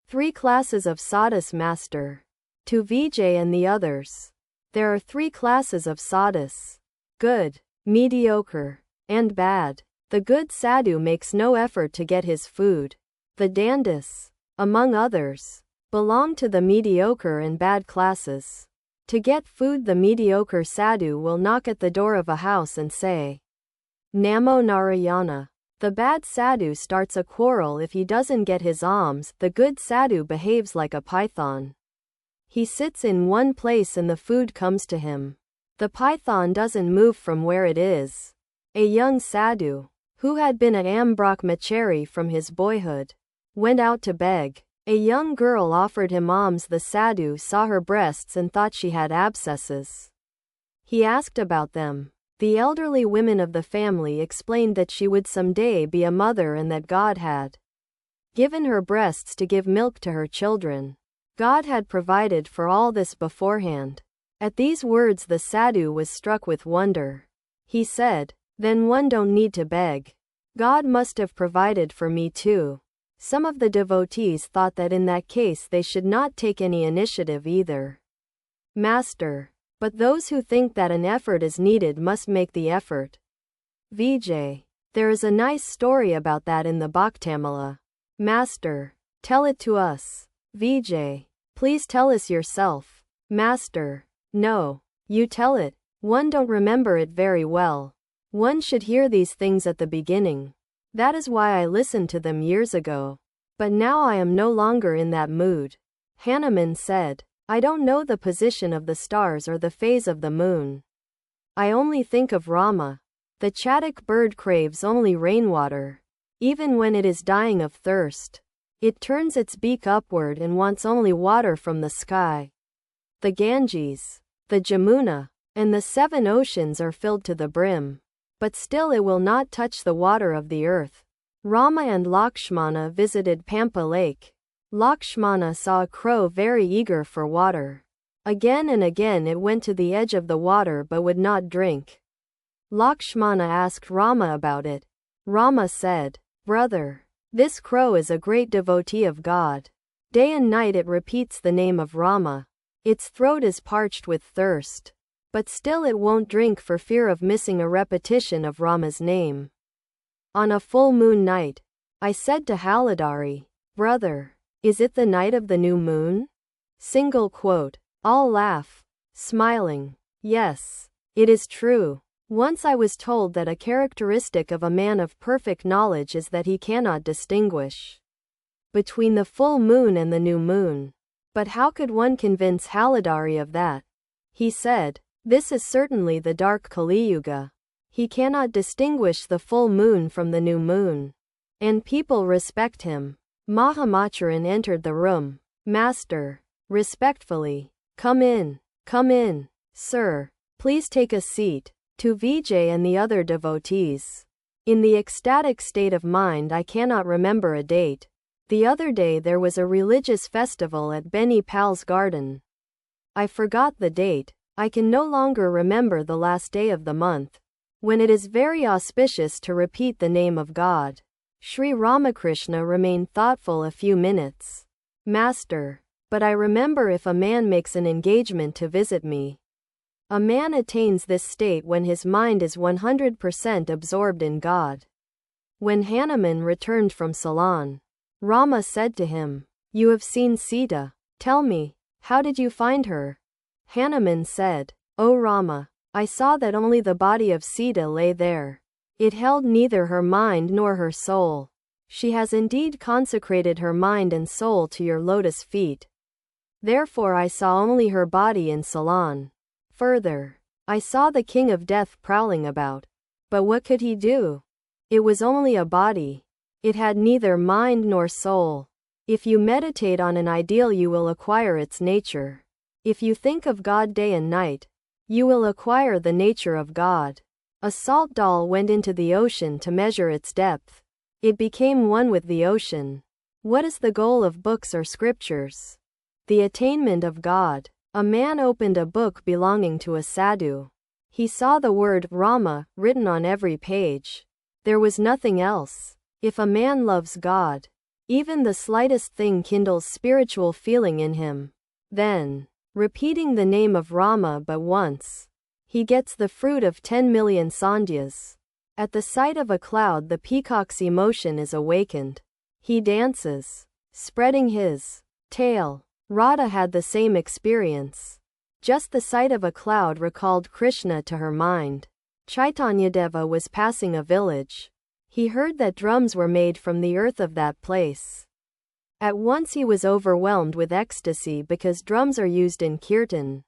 Three classes of sadhus. Master. To Vijay and the others. There are three classes of sadhus: good, mediocre, and bad. The good sadhu makes no effort to get his food. The dandis, among others, belong to the mediocre and bad classes. To get food, the mediocre sadhu will knock at the door of a house and say, Namo Narayana. The bad sadhu starts a quarrel if he doesn't get his alms. The good sadhu behaves like a python. He sits in one place and the food comes to him. The python doesn't move from where it is. A young sadhu, who had been a brahmachari from his boyhood, went out to beg. A young girl offered him alms. The sadhu saw her breasts and thought she had abscesses. He asked about them. The elderly women of the family explained that she would someday be a mother and that God had given her breasts to give milk to her children. God had provided for all this beforehand. At these words the sadhu was struck with wonder. He said, Then one don't need to beg. God must have provided for me too. Some of the devotees thought that in that case they should not take any initiative either. Master. But those who think that an effort is needed must make the effort. Vijay. There is a nice story about that in the Bhaktamala. Master. Tell it to us. Vijay. Please tell us yourself. Master. No. You tell it. One don't remember it very well. One should hear these things at the beginning. That is why I listened to them years ago. But now I am no longer in that mood. Hanuman said, I don't know the position of the stars or the phase of the moon. I only think of Rama. The chatak bird craves only rainwater. Even when it is dying of thirst, it turns its beak upward and wants only water from the sky. The Ganges, the Jamuna, and the 7 oceans are filled to the brim. But still it will not touch the water of the earth. Rama and Lakshmana visited Pampa Lake. Lakshmana saw a crow very eager for water. Again and again it went to the edge of the water but would not drink. Lakshmana asked Rama about it. Rama said, Brother, this crow is a great devotee of God. Day and night it repeats the name of Rama. Its throat is parched with thirst. But still it won't drink for fear of missing a repetition of Rama's name. On a full moon night, I said to Haladari, Brother, is it the night of the new moon? Single quote. All laugh, smiling. Yes, it is true. Once I was told that a characteristic of a man of perfect knowledge is that he cannot distinguish between the full moon and the new moon. But how could one convince Haladari of that? He said, This is certainly the dark Kali Yuga. He cannot distinguish the full moon from the new moon. And people respect him. Mahamacharan entered the room. Master. Respectfully. Come in, sir. Please take a seat. To Vijay and the other devotees. In the ecstatic state of mind I cannot remember a date. The other day there was a religious festival at Beni Pal's garden. I forgot the date. I can no longer remember the last day of the month, when it is very auspicious to repeat the name of God. Sri Ramakrishna remained thoughtful a few minutes. Master. But I remember if a man makes an engagement to visit me. A man attains this state when his mind is 100% absorbed in God. When Hanuman returned from Ceylon, Rama said to him, You have seen Sita. Tell me, how did you find her? Hanuman said, O Rama, I saw that only the body of Sita lay there. It held neither her mind nor her soul. She has indeed consecrated her mind and soul to your lotus feet. Therefore I saw only her body in Ceylon. Further, I saw the king of death prowling about. But what could he do? It was only a body. It had neither mind nor soul. If you meditate on an ideal you will acquire its nature. If you think of God day and night, you will acquire the nature of God. A salt doll went into the ocean to measure its depth. It became one with the ocean. What is the goal of books or scriptures? The attainment of God. A man opened a book belonging to a sadhu. He saw the word Rama written on every page. There was nothing else. If a man loves God, Even the slightest thing kindles spiritual feeling in him. Then, repeating the name of Rama but once, he gets the fruit of 10 million sandhyas. At the sight of a cloud, the peacock's emotion is awakened. He dances, spreading his tail. Radha had the same experience. Just the sight of a cloud recalled Krishna to her mind. Chaitanyadeva was passing a village. He heard that drums were made from the earth of that place. At once he was overwhelmed with ecstasy because drums are used in kirtan.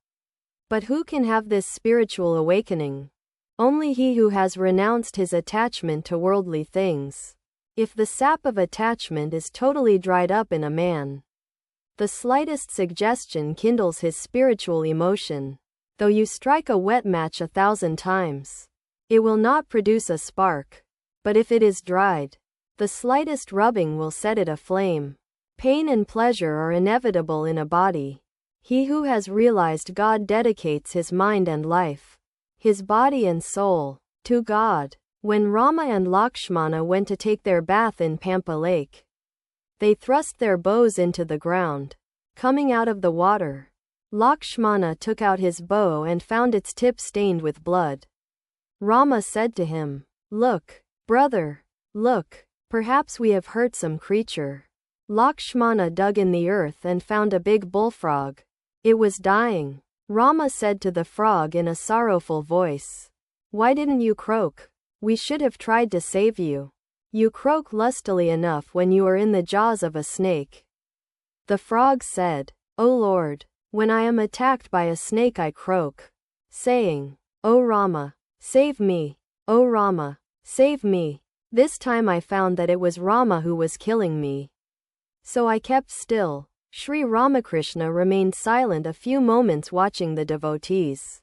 But who can have this spiritual awakening? Only he who has renounced his attachment to worldly things. If the sap of attachment is totally dried up in a man, the slightest suggestion kindles his spiritual emotion. Though you strike a wet match 1,000 times, it will not produce a spark. But if it is dried, the slightest rubbing will set it aflame. Pain and pleasure are inevitable in a body. He who has realized God dedicates his mind and life, his body and soul, to God. When Rama and Lakshmana went to take their bath in Pampa Lake, they thrust their bows into the ground. Coming out of the water, Lakshmana took out his bow and found its tip stained with blood. Rama said to him, "Look, brother, look, perhaps we have hurt some creature." Lakshmana dug in the earth and found a big bullfrog. It was dying. Rama said to the frog in a sorrowful voice, "Why didn't you croak? We should have tried to save you. You croak lustily enough when you are in the jaws of a snake." The frog said, "O Lord, when I am attacked by a snake I croak, saying, 'O Rama, save me, O Rama, save me.' This time I found that it was Rama who was killing me. So I kept still." Sri Ramakrishna remained silent a few moments watching the devotees.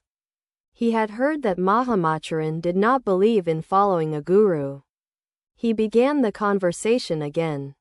He had heard that Mahamacharan did not believe in following a guru. He began the conversation again.